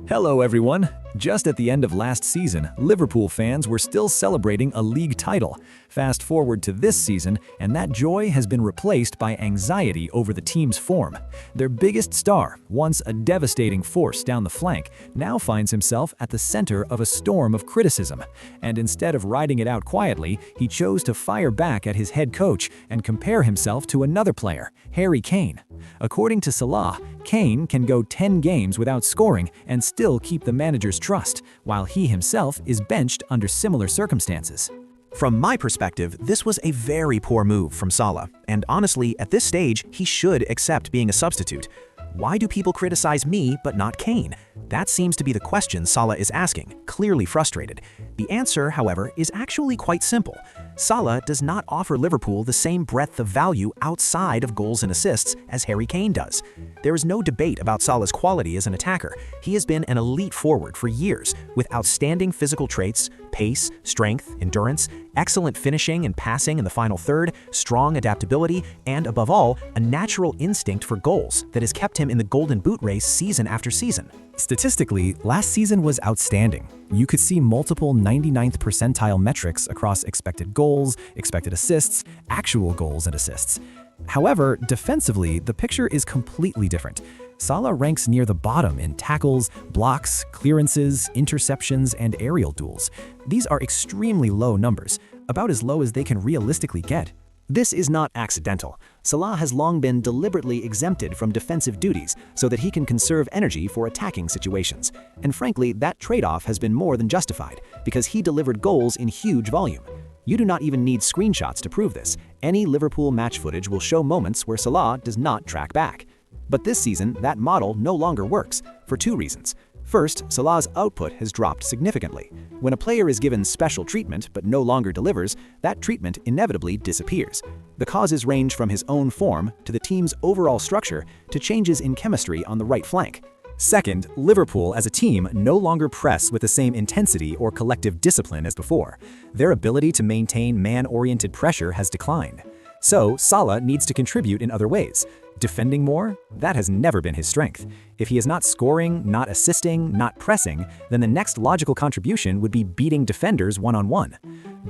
Hello everyone! Just at the end of last season, Liverpool fans were still celebrating a league title. Fast forward to this season, and that joy has been replaced by anxiety over the team's form. Their biggest star, once a devastating force down the flank, now finds himself at the center of a storm of criticism. And instead of riding it out quietly, he chose to fire back at his head coach and compare himself to another player, Harry Kane. According to Salah, Kane can go 10 games without scoring and still keep the manager's trust, while he himself is benched under similar circumstances. From my perspective, this was a very poor move from Salah, and honestly, at this stage, he should accept being a substitute. Why do people criticize me but not Kane? That seems to be the question Salah is asking, clearly frustrated. The answer, however, is actually quite simple. Salah does not offer Liverpool the same breadth of value outside of goals and assists as Harry Kane does. There is no debate about Salah's quality as an attacker. He has been an elite forward for years, with outstanding physical traits, pace, strength, endurance, excellent finishing and passing in the final third, strong adaptability, and above all, a natural instinct for goals that has kept him in the Golden Boot race season after season. Statistically, last season was outstanding. You could see multiple 99th percentile metrics across expected goals, expected assists, actual goals and assists. However, defensively, the picture is completely different. Salah ranks near the bottom in tackles, blocks, clearances, interceptions, and aerial duels. These are extremely low numbers, about as low as they can realistically get. This is not accidental. Salah has long been deliberately exempted from defensive duties so that he can conserve energy for attacking situations. And frankly, that trade-off has been more than justified, because he delivered goals in huge volume. You do not even need screenshots to prove this. Any Liverpool match footage will show moments where Salah does not track back. But this season, that model no longer works, for two reasons. First, Salah's output has dropped significantly. When a player is given special treatment but no longer delivers, that treatment inevitably disappears. The causes range from his own form to the team's overall structure to changes in chemistry on the right flank. Second, Liverpool as a team no longer press with the same intensity or collective discipline as before. Their ability to maintain man-oriented pressure has declined. So, Salah needs to contribute in other ways. Defending more? That has never been his strength. If he is not scoring, not assisting, not pressing, then the next logical contribution would be beating defenders one-on-one.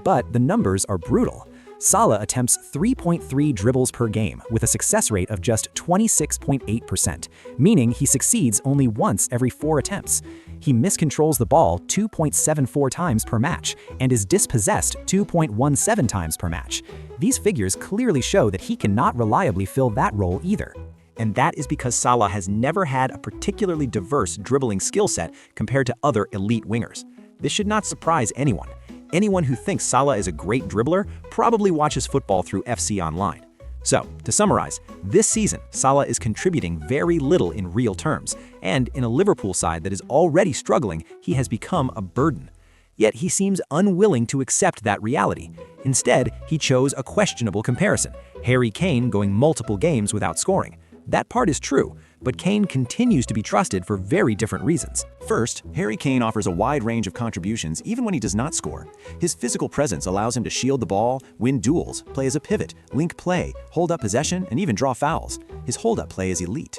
But the numbers are brutal. Salah attempts 3.3 dribbles per game with a success rate of just 26.8%, meaning he succeeds only once every 4 attempts. He miscontrols the ball 2.74 times per match and is dispossessed 2.17 times per match. These figures clearly show that he cannot reliably fill that role either. And that is because Salah has never had a particularly diverse dribbling skill set compared to other elite wingers. This should not surprise anyone. Anyone who thinks Salah is a great dribbler probably watches football through FC Online. So, to summarize, this season, Salah is contributing very little in real terms, and in a Liverpool side that is already struggling, he has become a burden. Yet he seems unwilling to accept that reality. Instead, he chose a questionable comparison, Harry Kane going multiple games without scoring. That part is true, but Kane continues to be trusted for very different reasons. First, Harry Kane offers a wide range of contributions even when he does not score. His physical presence allows him to shield the ball, win duels, play as a pivot, link play, hold up possession, and even draw fouls. His hold-up play is elite.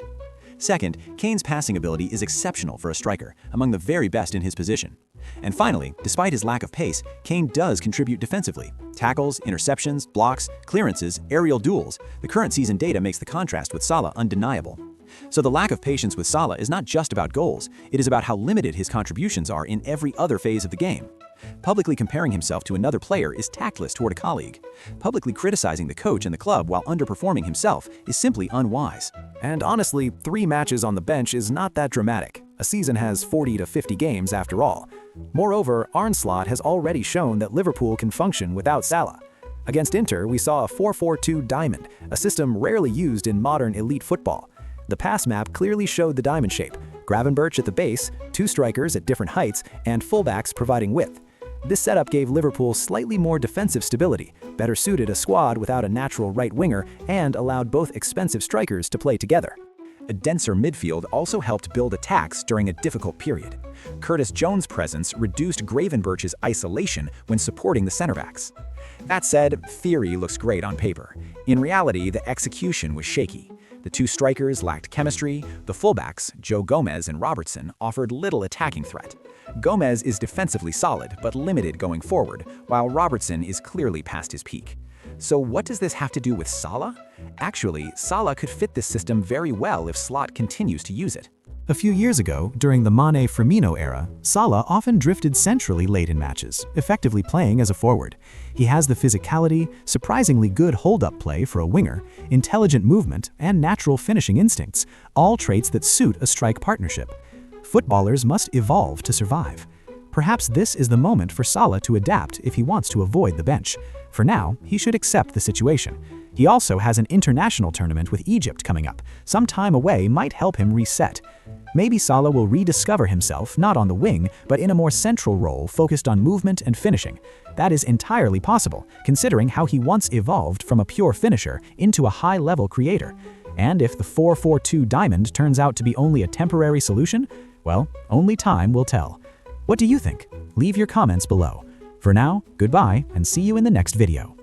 Second, Kane's passing ability is exceptional for a striker, among the very best in his position. And finally, despite his lack of pace, Kane does contribute defensively. Tackles, interceptions, blocks, clearances, aerial duels, the current season data makes the contrast with Salah undeniable. So the lack of patience with Salah is not just about goals, it is about how limited his contributions are in every other phase of the game. Publicly comparing himself to another player is tactless toward a colleague. Publicly criticizing the coach and the club while underperforming himself is simply unwise. And honestly, 3 matches on the bench is not that dramatic. A season has 40 to 50 games after all. Moreover, Arne Slot has already shown that Liverpool can function without Salah. Against Inter, we saw a 4-4-2 diamond, a system rarely used in modern elite football. The pass map clearly showed the diamond shape, Gravenberch at the base, 2 strikers at different heights, and fullbacks providing width. This setup gave Liverpool slightly more defensive stability, better suited a squad without a natural right winger, and allowed both expensive strikers to play together. A denser midfield also helped build attacks during a difficult period. Curtis Jones' presence reduced Gravenberch's isolation when supporting the center-backs. That said, theory looks great on paper. In reality, the execution was shaky. The two strikers lacked chemistry. The fullbacks, Joe Gomez and Robertson, offered little attacking threat. Gomez is defensively solid but limited going forward, while Robertson is clearly past his peak. So what does this have to do with Salah? Actually, Salah could fit this system very well if Slot continues to use it. A few years ago, during the Mane-Firmino era, Salah often drifted centrally late in matches, effectively playing as a forward. He has the physicality, surprisingly good hold-up play for a winger, intelligent movement, and natural finishing instincts, all traits that suit a strike partnership. Footballers must evolve to survive. Perhaps this is the moment for Salah to adapt if he wants to avoid the bench. For now, he should accept the situation. He also has an international tournament with Egypt coming up. Some time away might help him reset. Maybe Salah will rediscover himself not on the wing, but in a more central role focused on movement and finishing. That is entirely possible, considering how he once evolved from a pure finisher into a high-level creator. And if the 4-4-2 diamond turns out to be only a temporary solution, well, only time will tell. What do you think? Leave your comments below. For now, goodbye and see you in the next video.